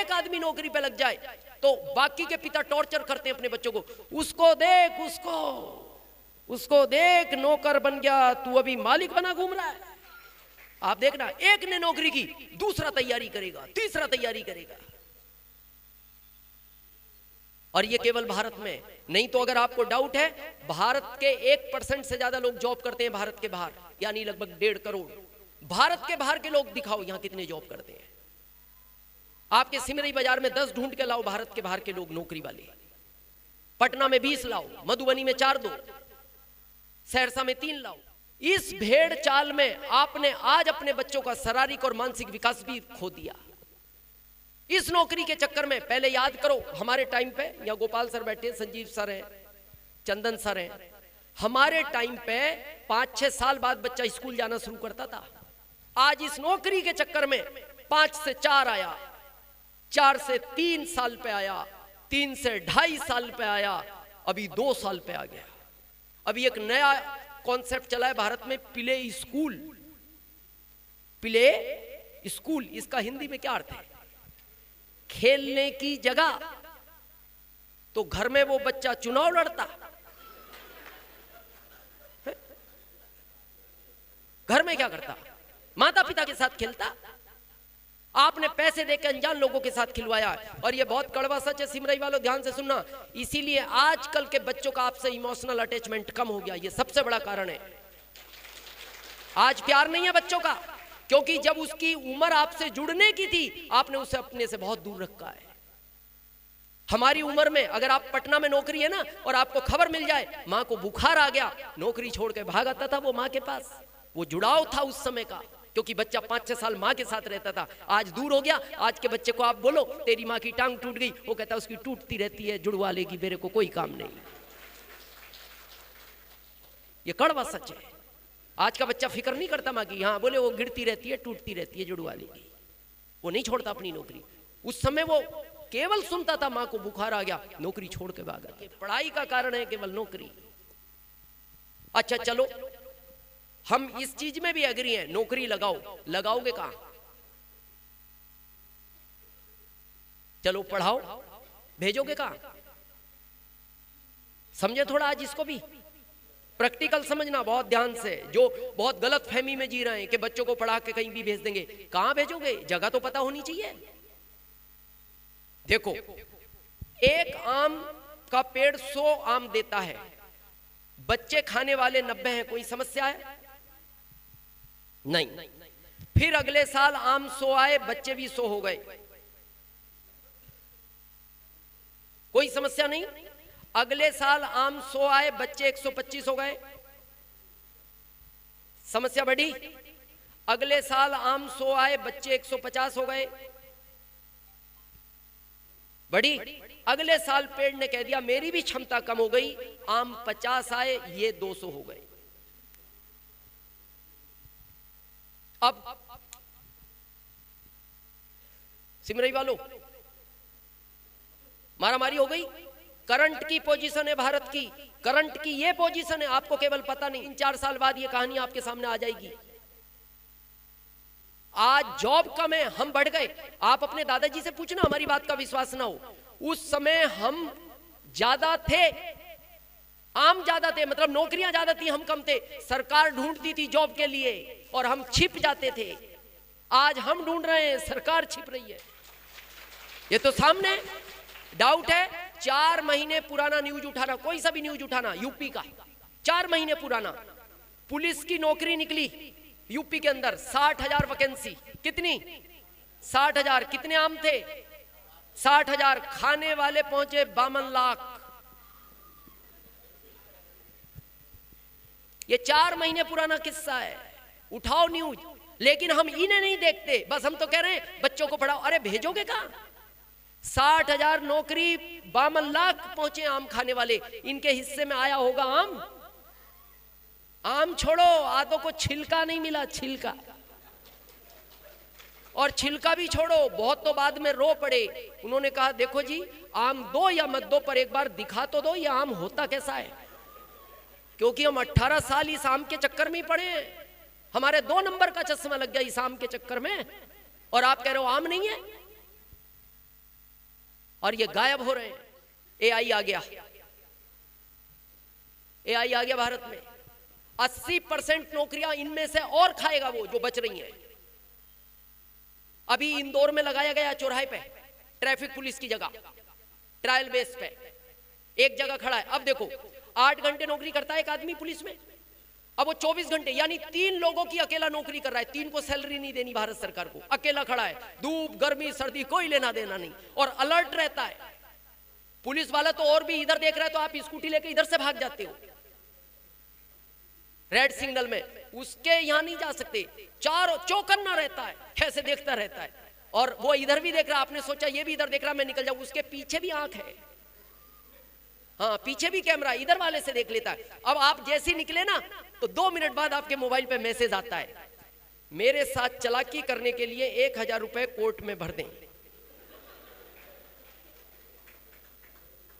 एक आदमी नौकरी पे लग जाए तो बाकी के पिता टॉर्चर करते हैं अपने बच्चों को, उसको देख, उसको देख, नौकर बन गया, तू अभी मालिक बना घूम रहा है। आप देखना, एक ने नौकरी की, दूसरा तैयारी करेगा, तीसरा तैयारी करेगा। और ये केवल भारत में नहीं, तो अगर आपको डाउट है, भारत के 1% से ज्यादा लोग जॉब करते हैं भारत के बाहर, यानी लगभग 1.5 करोड़। भारत के बाहर के लोग दिखाओ यहां कितने जॉब करते हैं। आपके सिमरी बाजार में 10 ढूंढ के लाओ भारत के बाहर के लोग नौकरी वाले। पटना में 20 लाओ, मधुबनी में 4 दो, सहरसा में 3 लाओ। इस भेड़ चाल में आपने आज अपने बच्चों का शारीरिक और मानसिक विकास भी खो दिया। इस नौकरी के चक्कर में, पहले याद करो हमारे टाइम पे, या गोपाल सर बैठे, संजीव सर हैं, चंदन सर हैं, हमारे टाइम पे 5-6 साल बाद बच्चा स्कूल जाना शुरू करता था। आज इस नौकरी के चक्कर में 5 से 4 आया, 4 से 3 साल पे आया, 3 से 2.5 साल पे आया, अभी 2 साल पे आ गया। अभी एक नया कॉन्सेप्ट चला है भारत में, प्ले स्कूल। प्ले स्कूल, इसका हिंदी में क्या अर्थ है? खेलने की जगह। तो घर में वो बच्चा चुनाव लड़ता, घर में क्या करता? माता पिता के साथ खेलता। आपने पैसे देकर अनजान लोगों के साथ खिलवाया। और ये बहुत कड़वा सच है सिमरई वालों, ध्यान से सुनना। इसीलिए आजकल के बच्चों का आपसे इमोशनल अटैचमेंट कम हो गया, ये सबसे बड़ा कारण है। आज प्यार नहीं है बच्चों का, क्योंकि जब उसकी उम्र आपसे जुड़ने की थी, आपने उसे अपने से बहुत दूर रखा है। हमारी उम्र में अगर आप पटना में नौकरी है ना, और आपको खबर मिल जाए मां को बुखार आ गया, नौकरी छोड़ के भाग आता था वो मां के पास। वो जुड़ाव था उस समय का, क्योंकि बच्चा 5-6 साल मां के साथ रहता था। आज दूर हो गया। आज के बच्चे को आप बोलो तेरी मां की टांग टूट गई, वो कहता उसकी टूटती रहती है, जुड़वा लेगी, मेरे को कोई काम नहीं। ये कड़वा सच है। आज का बच्चा फिक्र नहीं करता मां की, हाँ बोले वो गिरती रहती है, टूटती रहती है, जुड़वा लेगी। वो नहीं छोड़ता अपनी नौकरी। उस समय वो केवल सुनता था मां को बुखार आ गया, नौकरी छोड़ के भागा। पढ़ाई का कारण है केवल नौकरी। अच्छा चलो, हम इस चीज में भी एग्री हैं, नौकरी लगाओ। लगाओगे कहां? चलो पढ़ाओ, भेजोगे कहां? समझे थोड़ा आज इसको भी, प्रैक्टिकल समझना बहुत ध्यान से। जो बहुत गलत फहमी में जी रहे हैं कि बच्चों को पढ़ा के कहीं भी भेज देंगे, कहां भेजोगे? जगह तो पता होनी चाहिए। देखो, एक आम का पेड़ 100 आम देता है, बच्चे खाने वाले 90 हैं, कोई समस्या है? नहीं। फिर अगले साल आम 100 आए, बच्चे भी 100 हो गए, कोई समस्या नहीं। अगले साल आम 100 आए, बच्चे 125 हो गए, समस्या बढ़ी। अगले साल आम 100 आए, बच्चे 150 हो गए, बढ़ी। अगले साल पेड़ ने कह दिया मेरी भी क्षमता कम हो गई, आम 50 आए, ये 200 हो गए। अब सिमरई वालों, मारामारी हो गई। करंट की पोजीशन है भारत की, करंट की ये पोजीशन है, आपको केवल पता नहीं। 3-4 साल बाद ये कहानी आपके सामने आ जाएगी। आज जॉब कम है, हम बढ़ गए। आप अपने दादाजी से पूछना, हमारी बात का विश्वास ना हो। उस समय हम ज्यादा थे, आम ज्यादा थे, मतलब नौकरियां ज्यादा थी, हम कम थे। सरकार ढूंढती थी जॉब के लिए और हम छिप जाते थे। आज हम ढूंढ रहे हैं, सरकार छिप रही है। ये तो सामने डाउट है। 4 महीने पुराना न्यूज उठाना, कोई सा भी न्यूज उठाना, यूपी का 4 महीने पुराना, पुलिस की नौकरी निकली यूपी के अंदर, 60,000 वैकेंसी। कितनी? 60,000। कितने आम थे? 60,000। खाने वाले पहुंचे 52 लाख। ये 4 महीने पुराना किस्सा है, उठाओ न्यूज। लेकिन हम इन्हें नहीं देखते, बस हम तो कह रहे हैं बच्चों को पढ़ाओ। अरे भेजोगे कहां? 60,000 नौकरी, 52 लाख पहुंचे आम खाने वाले, इनके हिस्से में आया होगा आम? आम छोड़ो, आधों को छिलका नहीं मिला, छिलका। और छिलका भी छोड़ो, बहुत तो बाद में रो पड़े। उन्होंने कहा देखो जी, आम दो या मत दो, पर एक बार दिखा तो दो ये आम होता कैसा है। क्योंकि हम 18 साल इस आम के चक्कर में ही पड़े हैं, हमारे 2 नंबर का चश्मा लग गया इस आम के चक्कर में, और आप कह रहे हो आम नहीं है। और ये गायब हो रहे हैं। एआई आ गया, एआई आ गया भारत में। 80% नौकरियां इनमें से और खाएगा वो जो बच रही हैं। अभी इंदौर में लगाया गया चौराहे पे ट्रैफिक पुलिस की जगह, ट्रायल बेस पे एक जगह खड़ा है। अब देखो 8 घंटे नौकरी करता है एक आदमी पुलिस में, अब वो 24 घंटे यानी 3 लोगों की अकेला नौकरी कर रहा है। 3 को सैलरी नहीं देनी भारत सरकार को, अकेला खड़ा है, धूप गर्मी सर्दी कोई लेना देना नहीं, और अलर्ट रहता है। पुलिस वाला तो और भी इधर देख रहा है तो आप स्कूटी लेके इधर से भाग जाते हो रेड सिग्नल में, उसके यहां नहीं जा सकते। चारों चौकन्ना रहता है, कैसे देखता रहता है, और वो इधर भी देख रहा, आपने सोचा ये भी इधर देख रहा मैं निकल जाऊं, उसके पीछे भी आंख है, हाँ पीछे भी कैमरा, इधर वाले से देख लेता है। अब आप जैसे ही निकले ना तो 2 मिनट बाद आपके मोबाइल पे मैसेज आता है, मेरे साथ चालाकी करने के लिए 1000 रुपए कोर्ट में भर दें,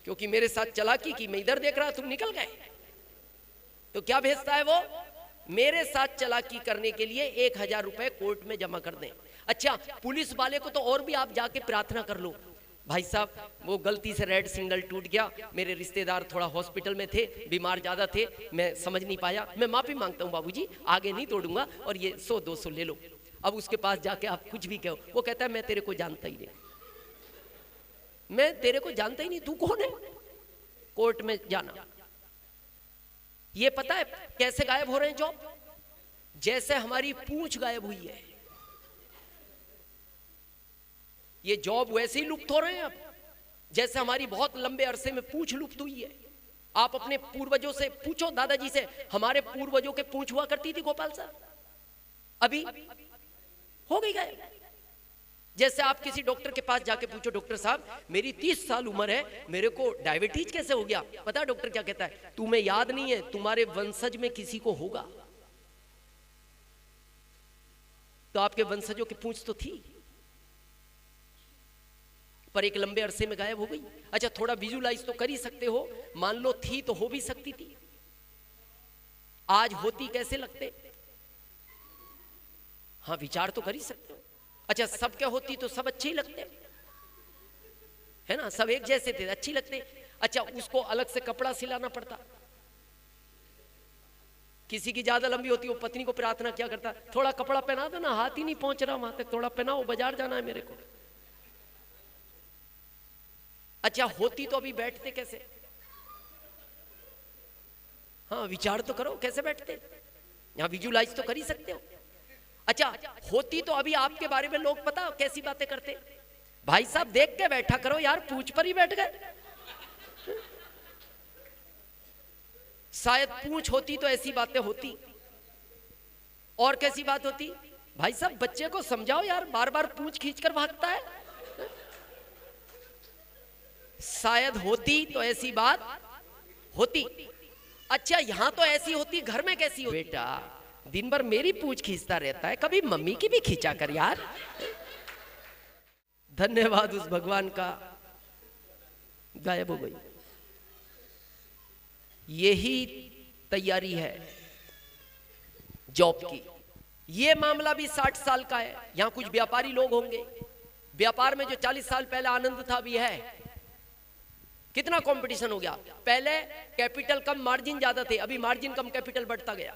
क्योंकि मेरे साथ चालाकी की, मैं इधर देख रहा तुम निकल गए। तो क्या भेजता है वो, मेरे साथ चालाकी करने के लिए 1000 रुपए कोर्ट में जमा कर दें। अच्छा, पुलिस वाले को तो और भी आप जाके प्रार्थना कर लो, भाई साहब वो गलती से रेड सिग्नल टूट गया, मेरे रिश्तेदार थोड़ा हॉस्पिटल में थे, बीमार ज्यादा थे, मैं समझ नहीं पाया, मैं माफी मांगता हूँ बाबूजी, आगे नहीं तोड़ूंगा, और ये 100-200 ले लो। अब उसके पास जाके आप कुछ भी कहो, वो कहता है मैं तेरे को जानता ही नहीं, मैं तेरे को जानता ही नहीं, तू कौन है। कोर्ट में जाना, ये पता है कैसे गायब हो रहे हैं जॉब, जैसे हमारी पूंछ गायब हुई है, ये जॉब वैसे ही लुप्त हो रहे हैं अब, जैसे हमारी बहुत लंबे अरसे में पूंछ लुप्त हुई है। आप अपने पूर्वजों से पूछो, दादाजी से, हमारे पूर्वजों के पूंछ हुआ करती थी गोपाल साहब, अभी हो गई गायब। जैसे आप किसी डॉक्टर के पास जाके पूछो, डॉक्टर साहब मेरी 30 साल उम्र है, मेरे को डायबिटीज कैसे हो गया, पता है डॉक्टर क्या कहता है, तुम्हें याद नहीं है, तुम्हारे वंशज में किसी को होगा। तो आपके वंशजों की पूंछ तो थी, पर एक लंबे अरसे में गायब हो गई। अच्छा, थोड़ा विजुलाइज तो कर ही सकते हो, मान लो थी तो हो भी सकती थी, आज होती कैसे लगते, हाँ विचार तो कर ही सकते हो। अच्छा, सब क्या होती तो सब अच्छे ही लगते है ना, सब एक जैसे थे अच्छी लगते। अच्छा, उसको अलग से कपड़ा सिलाना पड़ता, किसी की ज्यादा लंबी होती हो, पत्नी को प्रार्थना क्या करता, थोड़ा कपड़ा पहना दो ना, हाथ ही नहीं पहुंच रहा वहां तक, थोड़ा पहनाओ, बाजार जाना है मेरे को। अच्छा, होती तो अभी बैठते कैसे, हाँ विचार तो करो कैसे बैठते, यहां विजुलाइज तो कर ही सकते हो। अच्छा, होती तो अभी आपके बारे में लोग पता कैसी बातें करते, भाई साहब देख के बैठा करो यार, पूंछ पर ही बैठ गए। शायद पूंछ होती तो ऐसी बातें होती, और कैसी बात होती, भाई साहब बच्चे को समझाओ यार, बार बार पूंछ खींचकर भागता है। शायद होती तो ऐसी बात होती। अच्छा, यहां तो ऐसी होती, घर में कैसी होती, बेटा दिन भर मेरी पूंछ खींचता रहता है, कभी मम्मी की भी खींचा कर यार। धन्यवाद उस भगवान का, गायब हो गई। यही तैयारी है जॉब की। ये मामला भी 60 साल का है। यहां कुछ व्यापारी लोग होंगे, व्यापार में जो 40 साल पहले आनंद था अभी है, कितना कंपटीशन हो गया। पहले कैपिटल कम मार्जिन ज्यादा थे, अभी मार्जिन कम कैपिटल बढ़ता गया।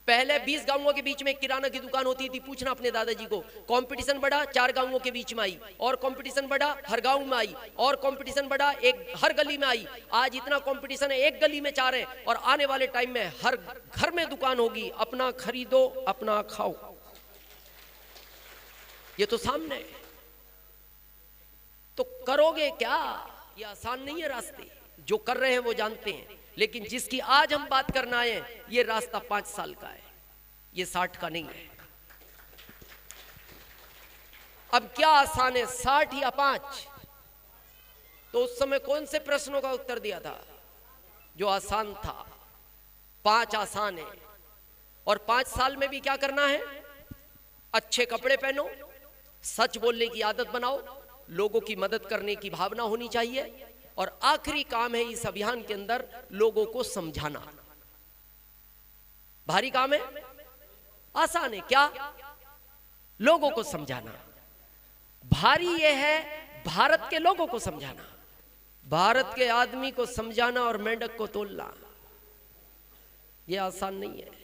पहले 20 गांवों के बीच में किराना की दुकान होती थी, पूछना अपने दादाजी को, कंपटीशन बढ़ा 4 गांवों के बीच में आई, और कंपटीशन बढ़ा हर गांव में आई, और कंपटीशन बढ़ा एक हर गली में आई। आज इतना कंपटीशन है, एक गली में 4 है, और आने वाले टाइम में हर घर में दुकान होगी। अपना खरीदो अपना खाओ, ये तो सामने है। तो करोगे क्या, ये आसान नहीं है रास्ते, जो कर रहे हैं वो जानते हैं, लेकिन जिसकी आज हम बात करना आए, ये रास्ता 5 साल का है, ये 60 का नहीं है। अब क्या आसान है, 60 या 5? तो उस समय कौन से प्रश्नों का उत्तर दिया था जो आसान था? 5 आसान है, और 5 साल में भी क्या करना है? अच्छे कपड़े पहनो, सच बोलने की आदत बनाओ, लोगों की मदद करने की भावना होनी चाहिए, और आखिरी काम है इस अभियान के अंदर लोगों को समझाना। भारी काम है, आसान है क्या? लोगों को समझाना। भारी यह है भारत के लोगों को समझाना, भारत के आदमी को समझाना और मेंढक को तोलना, यह आसान नहीं है।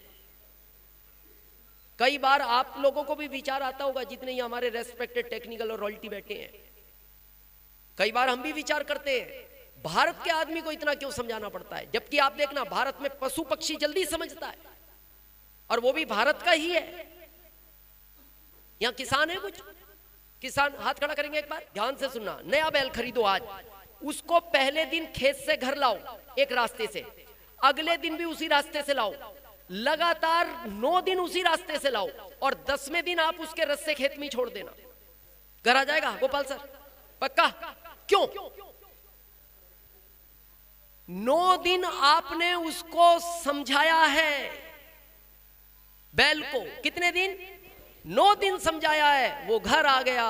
कई बार आप लोगों को भी विचार आता होगा, जितने ही हमारे रेस्पेक्टेड टेक्निकल और रॉयल्टी बैठे हैं, कई बार हम भी विचार करते हैं भारत के आदमी को इतना क्यों समझाना पड़ता है। जबकि आप देखना, भारत में पशु पक्षी जल्दी समझता है, और वो भी भारत का ही है। यहां किसान है, कुछ किसान हाथ खड़ा करेंगे एक बार, ध्यान से सुनना। नया बैल खरीदो आज, उसको पहले दिन खेत से घर लाओ एक रास्ते से, अगले दिन भी उसी रास्ते से लाओ, लगातार 9 दिन उसी रास्ते से लाओ, और 10वें दिन आप उसके रस्से खेत में छोड़ देना, घर आ जाएगा गोपाल सर, पक्का? क्यों? 9 दिन आपने उसको समझाया है, बैल को कितने दिन? 9 दिन समझाया है, वो घर आ गया।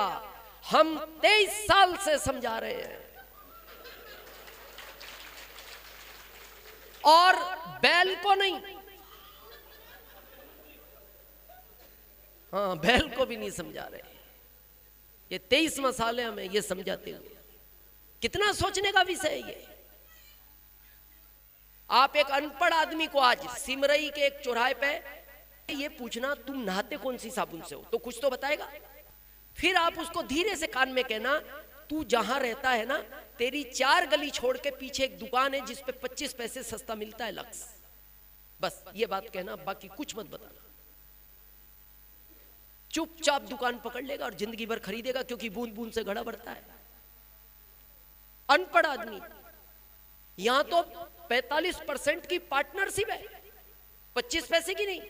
हम 23 साल से समझा रहे हैं, और बैल को नहीं, हाँ बैल को भी नहीं समझा रहे। ये 23 मसाले हमें ये समझाते हुए, कितना सोचने का विषय है ये। आप एक अनपढ़ आदमी को आज सिमरई के एक चौराहे पे ये पूछना, तुम नहाते कौन सी साबुन से हो, तो कुछ तो बताएगा। फिर आप उसको धीरे से कान में कहना, तू जहां रहता है ना, तेरी 4 गली छोड़ के पीछे एक दुकान है जिस पे 25 पैसे सस्ता मिलता है, लक्स। बस ये बात कहना, बाकी कुछ मत बताना। चुपचाप दुकान पकड़ लेगा और जिंदगी भर खरीदेगा, क्योंकि बूंद बूंद से घड़ा बढ़ता है। अनपढ़ आदमी, यहां तो 45% की पार्टनरशिप है, 25 पैसे की नहीं,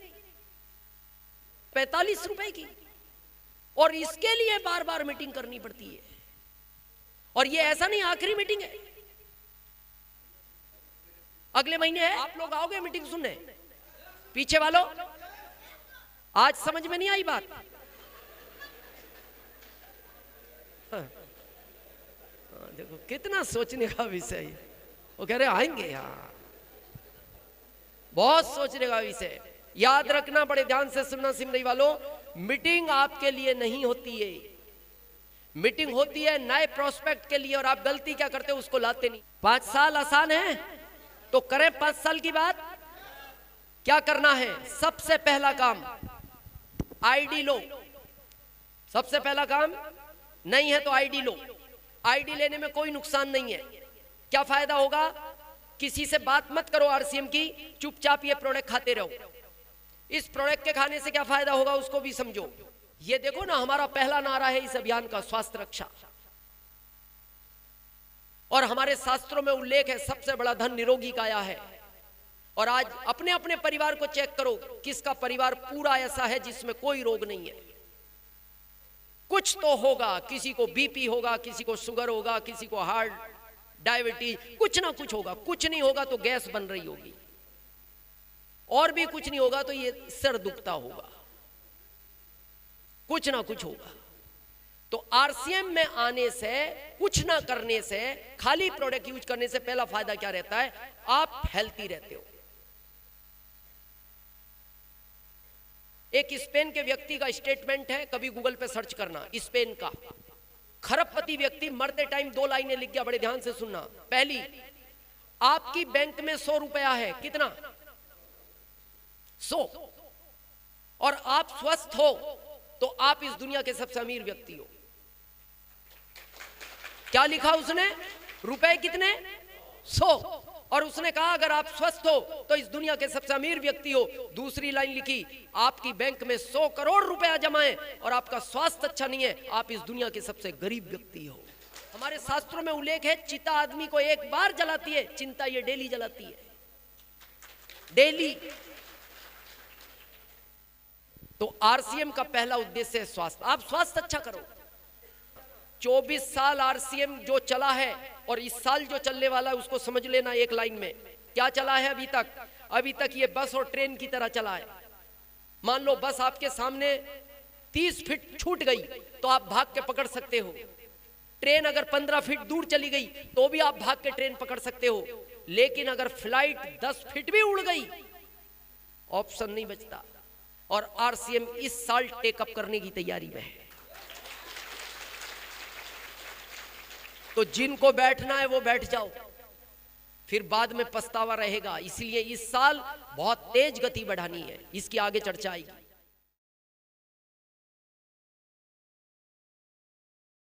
45 रुपए की, और इसके लिए बार बार मीटिंग करनी पड़ती है। और ये ऐसा नहीं आखिरी मीटिंग है, अगले महीने है। आप लोग आओगे मीटिंग सुनने? पीछे वालों, आज समझ में नहीं आई बात? हाँ, देखो कितना सोचने का विषय है। वो कह रहे आएंगे यार, बहुत सोचने का विषय। याद रखना, बड़े ध्यान से सुनना सिमरई वालों, मीटिंग आपके लिए नहीं होती है, मीटिंग होती है नए प्रोस्पेक्ट के लिए। और आप गलती क्या करते हो, उसको लाते नहीं। 5 साल आसान है तो करें 5 साल की बात। क्या करना है? सबसे पहला काम आईडी लो। सबसे पहला काम, नहीं है तो आईडी लो। आईडी लेने में कोई नुकसान नहीं है। क्या फायदा होगा? किसी से बात मत करो आरसीएम की, चुपचाप ये प्रोडक्ट खाते रहो। इस प्रोडक्ट के खाने से क्या फायदा होगा उसको भी समझो। ये देखो ना, हमारा पहला नारा है इस अभियान का, स्वास्थ्य रक्षा। और हमारे शास्त्रों में उल्लेख है, सबसे बड़ा धन निरोगी काया है। और आज अपने अपने परिवार को चेक करो, किसका परिवार पूरा ऐसा है जिसमें कोई रोग नहीं है। कुछ तो होगा, किसी को बीपी होगा, किसी को शुगर होगा, किसी को हार्ट डायबिटीज, कुछ ना कुछ होगा। कुछ नहीं होगा तो गैस बन रही होगी, और भी कुछ नहीं होगा तो ये सर दुखता होगा, कुछ ना कुछ होगा। तो आरसीएम में आने से, कुछ ना करने से, खाली प्रोडक्ट यूज करने से पहला फायदा क्या रहता है? आप हेल्थी रहते हो। एक स्पेन के व्यक्ति का स्टेटमेंट है, कभी गूगल पे सर्च करना, स्पेन का खरबपति व्यक्ति मरते टाइम 2 लाइनें लिख गया, बड़े ध्यान से सुनना। पहली, आपकी बैंक में 100 रुपया है, कितना? 100, और आप स्वस्थ हो तो आप इस दुनिया के सबसे अमीर व्यक्ति हो। क्या लिखा उसने? रुपए कितने? 100। और उसने कहा अगर आप स्वस्थ हो तो इस दुनिया के सबसे अमीर व्यक्ति हो। दूसरी लाइन लिखी, आपकी बैंक में 100 करोड़ रुपया जमा है और आपका स्वास्थ्य अच्छा नहीं है, आप इस दुनिया के सबसे गरीब व्यक्ति हो। हमारे शास्त्रों में उल्लेख है, चिता आदमी को एक बार जलाती है, चिंता ये डेली जलाती है, डेली। तो आरसीएम का पहला उद्देश्य है स्वास्थ्य। आप स्वास्थ्य अच्छा करो। 24 साल आरसीएम जो चला है और इस साल जो चलने वाला है उसको समझ लेना एक लाइन में। क्या चला है अभी तक? अभी तक ये बस और ट्रेन की तरह चला है। मान लो बस आपके सामने 30 फीट छूट गई तो आप भाग के पकड़ सकते हो। ट्रेन अगर 15 फीट दूर चली गई तो भी आप भाग के ट्रेन पकड़ सकते हो। लेकिन अगर फ्लाइट 10 फीट भी उड़ गई, ऑप्शन नहीं बचता। और आरसीएम इस साल टेकअप करने की तैयारी में है। तो जिनको बैठना है वो बैठ जाओ, फिर बाद में पछतावा रहेगा। इसलिए इस साल बहुत तेज गति बढ़ानी है, इसकी आगे चर्चा आएगी।